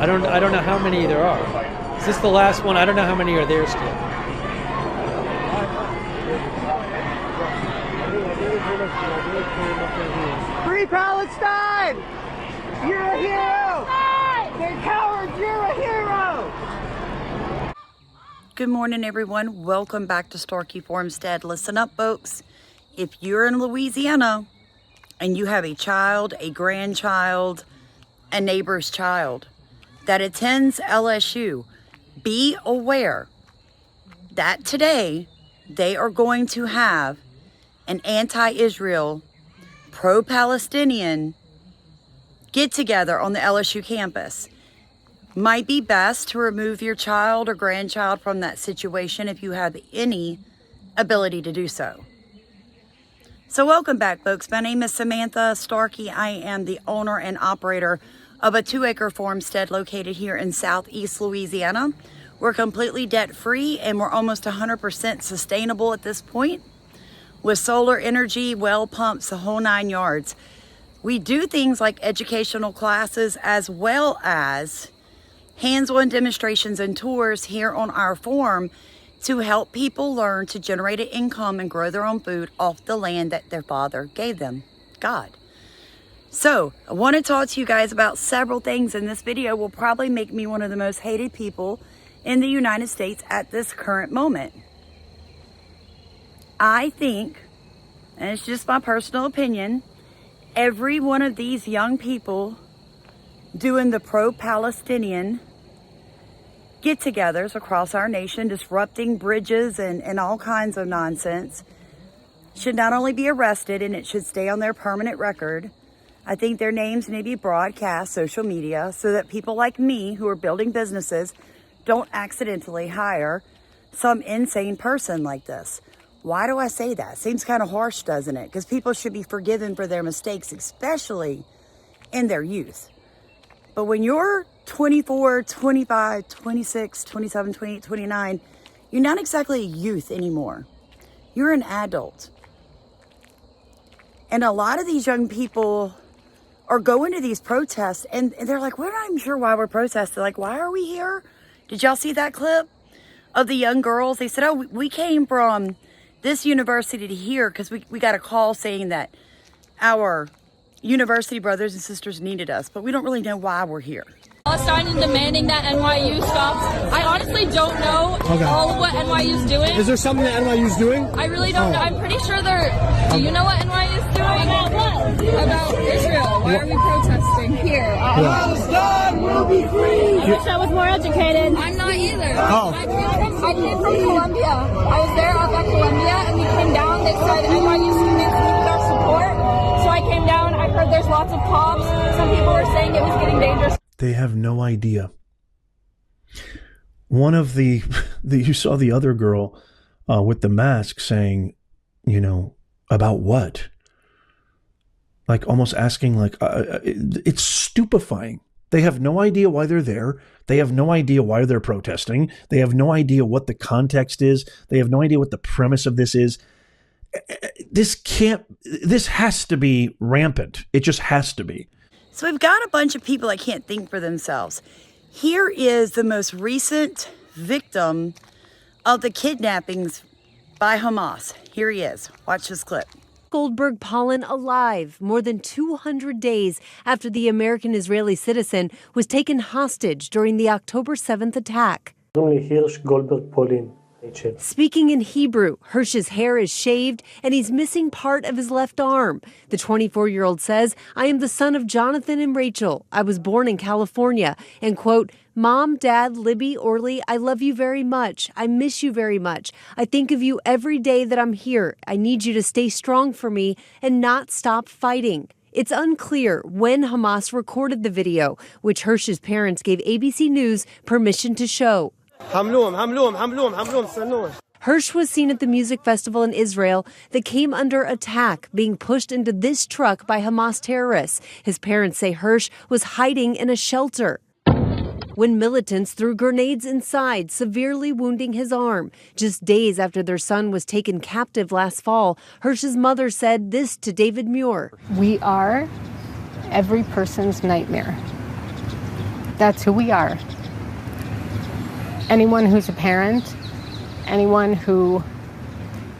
don't know how many there are. Is this the last one? I don't know how many are there still. Free Palestine! You're a hero! They're cowards! You're a hero! Good morning, everyone. Welcome back to Starky Homestead. Listen up, folks. If you're in Louisiana and you have a child, a grandchild, a neighbor's child that attends LSU, be aware that today they are going to have an anti-Israel, pro-Palestinian get-together on the LSU campus. Might be best to remove your child or grandchild from that situation if you have any ability to do so. So welcome back, folks. My name is Samantha Starky. I am the owner and operator of a 2-acre farmstead located here in southeast Louisiana. We're completely debt-free and we're almost 100% sustainable at this point with solar energy, well pumps, the whole 9 yards. We do things like educational classes as well as hands-on demonstrations and tours here on our farm to help people learn to generate an income and grow their own food off the land that their father gave them, God. So I want to talk to you guys about several things, and this video will probably make me one of the most hated people in the United States at this current moment. I think, and it's just my personal opinion, every one of these young people doing the pro-Palestinian get-togethers across our nation, disrupting bridges and all kinds of nonsense, should not only be arrested, and it should stay on their permanent record. I think their names may be broadcast social media so that people like me who are building businesses don't accidentally hire some insane person like this. Why do I say that? Seems kind of harsh, doesn't it? Because people should be forgiven for their mistakes, especially in their youth. But when you're 24, 25, 26, 27, 28, 29, you're not exactly a youth anymore. You're an adult. And a lot of these young people are going to these protests and they're like, we're not even sure why we're protesting. Like, why are we here? Did y'all see that clip of the young girls? They said, oh, we came from this university to here because we got a call saying that our university brothers and sisters needed us, but we don't really know why we're here. Palestine and demanding that NYU stops. I honestly don't know all of what NYU's doing. Is there something that NYU's doing? I really don't know. I'm pretty sure they're... Do you know what NYU's doing? About what? About Israel. Why are we protesting here? Palestine will be free! I wish I was more educated. I'm not either. Oh. I came from Columbia. I was there up at Columbia and we came down. They said NYU students needed our support. So I came down. I heard there's lots of cops. Some people were saying it was getting dangerous. They have no idea. One of the you saw the other girl with the mask saying, you know, about what? Like almost asking like, it's stupefying. They have no idea why they're there. They have no idea why they're protesting. They have no idea what the context is. They have no idea what the premise of this is. This has to be rampant. It just has to be. So we've got a bunch of people that can't think for themselves. Here is the most recent victim of the kidnappings by Hamas. Here he is. Watch this clip. Goldberg Pollen alive more than 200 days after the American-Israeli citizen was taken hostage during the October 7th attack. Hirsch Goldberg Pollen. Speaking in Hebrew, Hirsch's hair is shaved and he's missing part of his left arm. The 24-year-old says, I am the son of Jonathan and Rachel. I was born in California. And, quote, Mom, Dad, Libby, Orly, I love you very much. I miss you very much. I think of you every day that I'm here. I need you to stay strong for me and not stop fighting. It's unclear when Hamas recorded the video, which Hirsch's parents gave ABC News permission to show. Hirsch was seen at the music festival in Israel that came under attack, being pushed into this truck by Hamas terrorists. His parents say Hirsch was hiding in a shelter when militants threw grenades inside, severely wounding his arm. Just days after their son was taken captive last fall, Hirsch's mother said this to David Muir. We are every person's nightmare. That's who we are. Anyone who's a parent, anyone who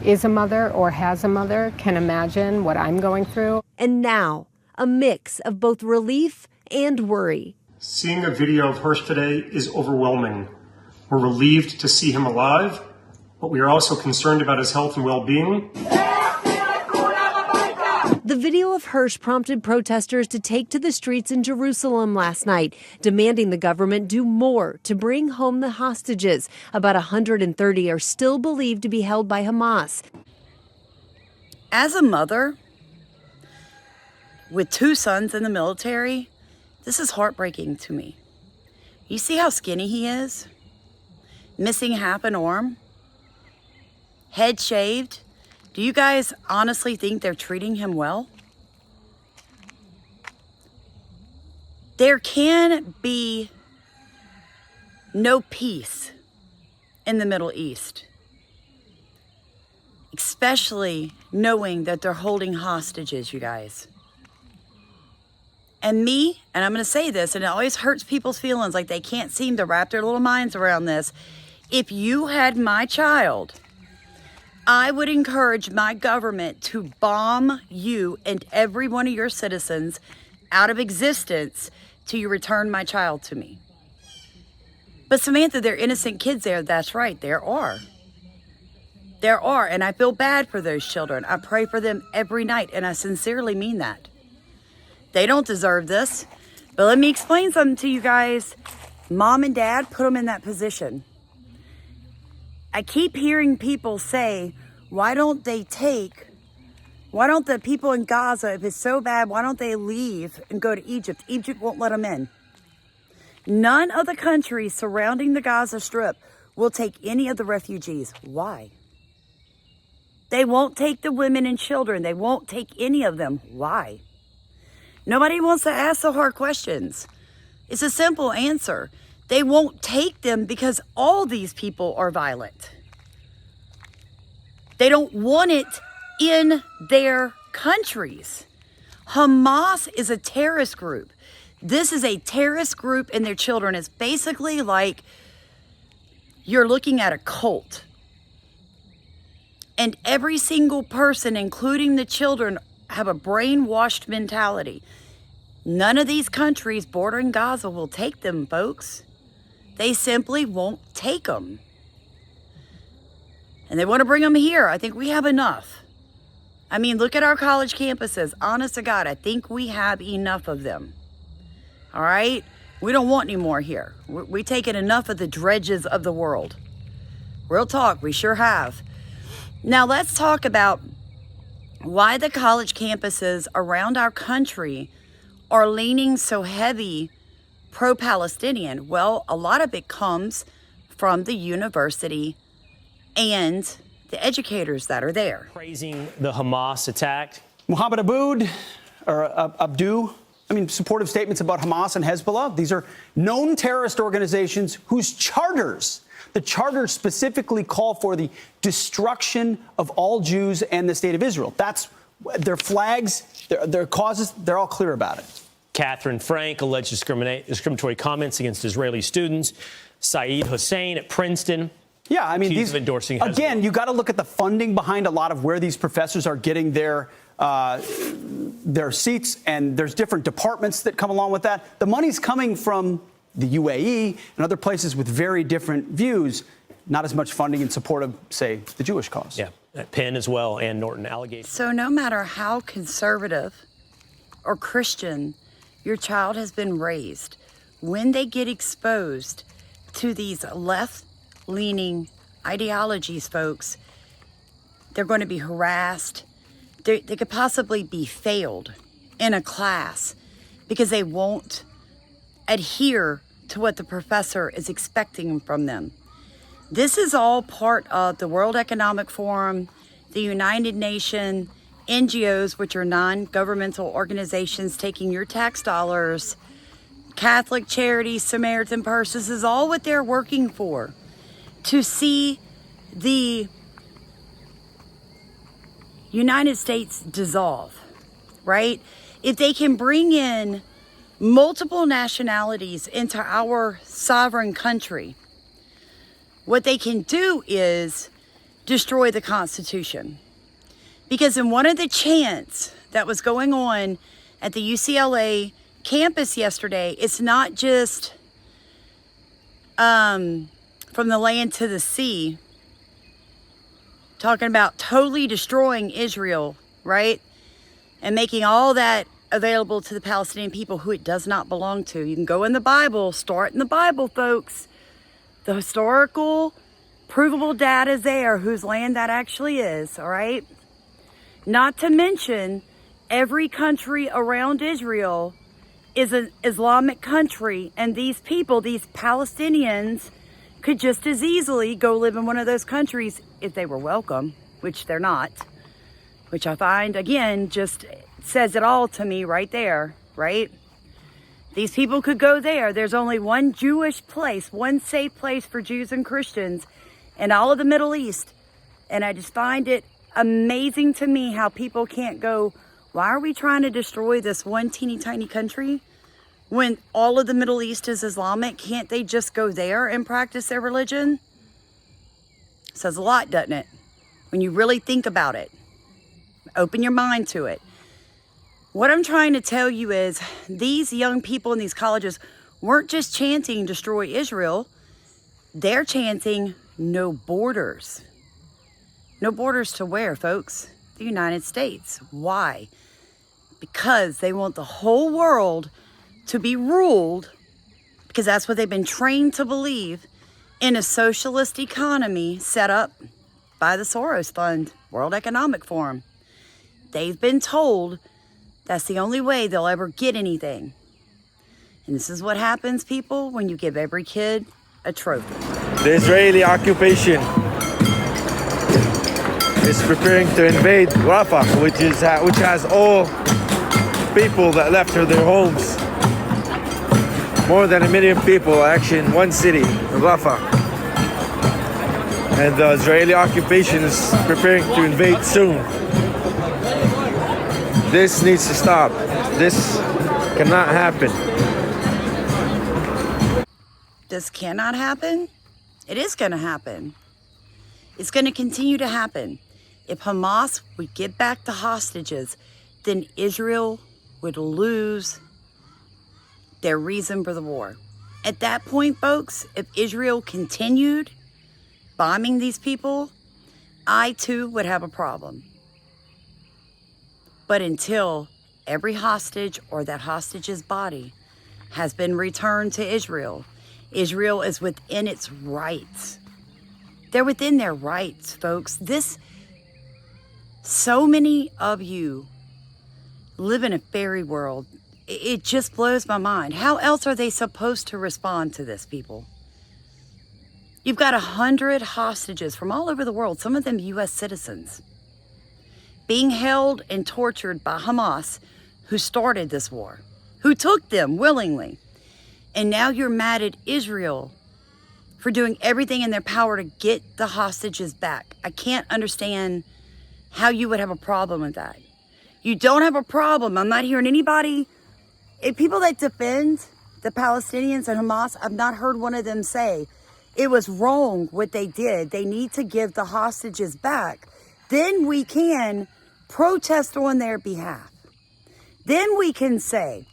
is a mother or has a mother can imagine what I'm going through. And now, a mix of both relief and worry. Seeing a video of Hirsch today is overwhelming. We're relieved to see him alive, but we are also concerned about his health and well-being. The video of Hirsch prompted protesters to take to the streets in Jerusalem last night, demanding the government do more to bring home the hostages. About 130 are still believed to be held by Hamas. As a mother with 2 sons in the military, this is heartbreaking to me. You see how skinny he is? Missing half an arm? Head shaved? Do you guys honestly think they're treating him well? There can be no peace in the Middle East, especially knowing that they're holding hostages, you guys. And me, and I'm going to say this, and it always hurts people's feelings, like they can't seem to wrap their little minds around this. If you had my child, I would encourage my government to bomb you and every one of your citizens out of existence till you return my child to me. But Samantha, there are innocent kids there. That's right, there are. There are, and I feel bad for those children. I pray for them every night, and I sincerely mean that. They don't deserve this. But let me explain something to you guys. Mom and dad put them in that position. I keep hearing people say, why don't the people in Gaza, if it's so bad, why don't they leave and go to Egypt? Egypt won't let them in. None of the countries surrounding the Gaza Strip will take any of the refugees. Why? They won't take the women and children. They won't take any of them. Why? Nobody wants to ask the hard questions. It's a simple answer. They won't take them because all these people are violent. They don't want it in their countries. Hamas is a terrorist group. This is a terrorist group and their children. It's basically like you're looking at a cult. And every single person, including the children, have a brainwashed mentality. None of these countries bordering Gaza will take them, folks. They simply won't take them. And they want to bring them here. I think we have enough. I mean, look at our college campuses. Honest to God, I think we have enough of them. All right? We don't want any more here. We've taken enough of the dredges of the world. Real talk, we sure have. Now let's talk about why the college campuses around our country are leaning so heavy pro-Palestinian. Well, a lot of it comes from the university and the educators that are there. Praising the Hamas attack. Mohammed Abdu, supportive statements about Hamas and Hezbollah. These are known terrorist organizations whose the charters specifically call for the destruction of all Jews and the state of Israel. That's their flags, their causes, they're all clear about it. Catherine Frank alleged discriminatory comments against Israeli students. Saeed Hussein at Princeton. Yeah, these of endorsing Hezbollah. Again, you got to look at the funding behind a lot of where these professors are getting their seats, and there's different departments that come along with that. The money's coming from the UAE and other places with very different views, not as much funding in support of, say, the Jewish cause. Yeah, at Penn as well, and Norton allegations. So no matter how conservative or Christian your child has been raised, when they get exposed to these left-leaning ideologies, folks, they're going to be harassed. They could possibly be failed in a class because they won't adhere to what the professor is expecting from them. This is all part of the World Economic Forum, the United Nations, NGOs, which are non-governmental organizations taking your tax dollars, Catholic Charities, Samaritan Purse. This is all what they're working for, to see the United States dissolve, right? If they can bring in multiple nationalities into our sovereign country, what they can do is destroy the Constitution. Because in one of the chants that was going on at the UCLA campus yesterday, it's not just from the land to the sea, talking about totally destroying Israel, right? And making all that available to the Palestinian people who it does not belong to. You can go in the Bible, start in the Bible, folks. The historical, provable data is there, whose land that actually is, all right? Not to mention, every country around Israel is an Islamic country, and these people, these Palestinians, could just as easily go live in one of those countries if they were welcome, which they're not, which I find, again, just says it all to me right there, right? These people could go there. There's only one Jewish place, one safe place for Jews and Christians in all of the Middle East. And I just find it amazing to me how people can't go, why are we trying to destroy this one teeny tiny country when all of the Middle East is Islamic? Can't they just go there and practice their religion? Says a lot, doesn't it? When you really think about it, open your mind to it. What I'm trying to tell you is these young people in these colleges weren't just chanting destroy Israel. They're chanting no borders. No borders to where, folks? The United States. Why? Because they want the whole world to be ruled, because that's what they've been trained to believe, in a socialist economy set up by the Soros Fund, World Economic Forum. They've been told that's the only way they'll ever get anything. And this is what happens, people, when you give every kid a trophy. The Israeli occupation is preparing to invade Rafah, which has all people that left their homes. More than 1 million people actually in one city, Rafah. And the Israeli occupation is preparing to invade soon. This needs to stop. This cannot happen. This cannot happen? It is going to happen. It's going to continue to happen. If Hamas would give back the hostages, then Israel would lose their reason for the war. At that point, folks, if Israel continued bombing these people, I too would have a problem. But until every hostage or that hostage's body has been returned to Israel, Israel is within its rights. They're within their rights, folks. So many of you live in a fairy world. It just blows my mind. How else are they supposed to respond to this, people? You've got 100 hostages from all over the world, some of them U.S. citizens, being held and tortured by Hamas, who started this war, who took them willingly. And now you're mad at Israel for doing everything in their power to get the hostages back. I can't understand how you would have a problem with that. You don't have a problem. I'm not hearing anybody, people that defend the Palestinians and Hamas, I've not heard one of them say it was wrong what they did. They need to give the hostages back. Then we can protest on their behalf. Then we can say,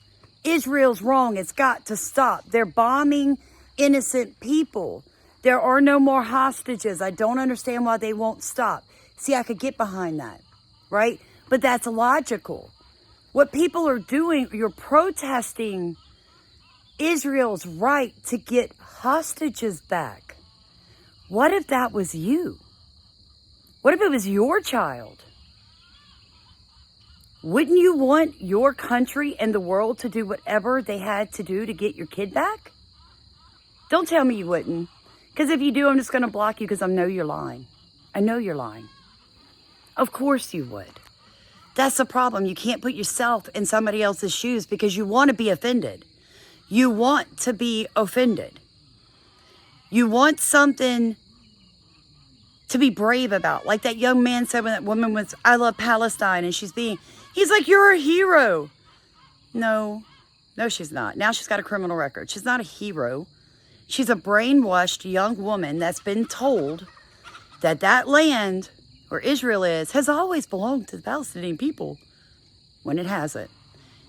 Israel's wrong. It's got to stop. They're bombing innocent people. There are no more hostages. I don't understand why they won't stop. See, I could get behind that, right? But that's illogical. What people are doing, you're protesting Israel's right to get hostages back. What if that was you? What if it was your child? Wouldn't you want your country and the world to do whatever they had to do to get your kid back? Don't tell me you wouldn't. Because if you do, I'm just going to block you because I know you're lying. I know you're lying. Of course you would. That's the problem. You can't put yourself in somebody else's shoes because you want to be offended. You want to be offended. You want something to be brave about. Like that young man said when that woman was, I love Palestine, and he's like, you're a hero. No, No, she's not. Now she's got a criminal record. She's not a hero. She's a brainwashed young woman that's been told that that land where Israel is has always belonged to the Palestinian people when it hasn't.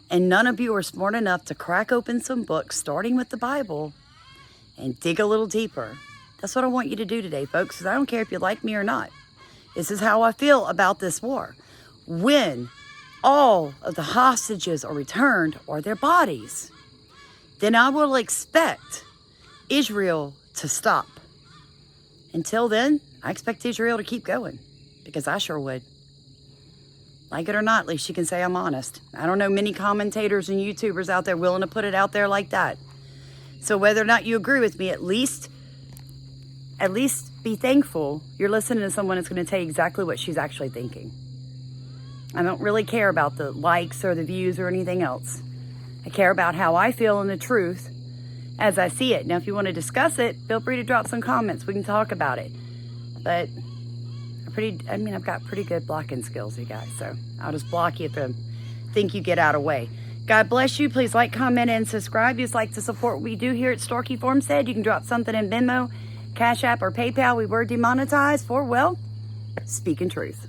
And none of you are smart enough to crack open some books, starting with the Bible, and dig a little deeper. That's what I want you to do today, folks, because I don't care if you like me or not. This is how I feel about this war. When all of the hostages are returned, or their bodies, then I will expect Israel to stop. Until then, I expect Israel to keep going, because I sure would. Like it or not, at least you can say I'm honest. I don't know many commentators and YouTubers out there willing to put it out there like that. So whether or not you agree with me, at least be thankful you're listening to someone that's going to tell you exactly what she's actually thinking. I don't really care about the likes or the views or anything else. I care about how I feel and the truth as I see it. Now, if you want to discuss it, feel free to drop some comments. We can talk about it. But I've got pretty good blocking skills, you guys. So I'll just block you if I think you get out of way. God bless you. Please like, comment, and subscribe. If you'd like to support what we do here at Starky Homestead, you can drop something in Venmo, Cash App, or PayPal. We were demonetized for, well, speaking truth.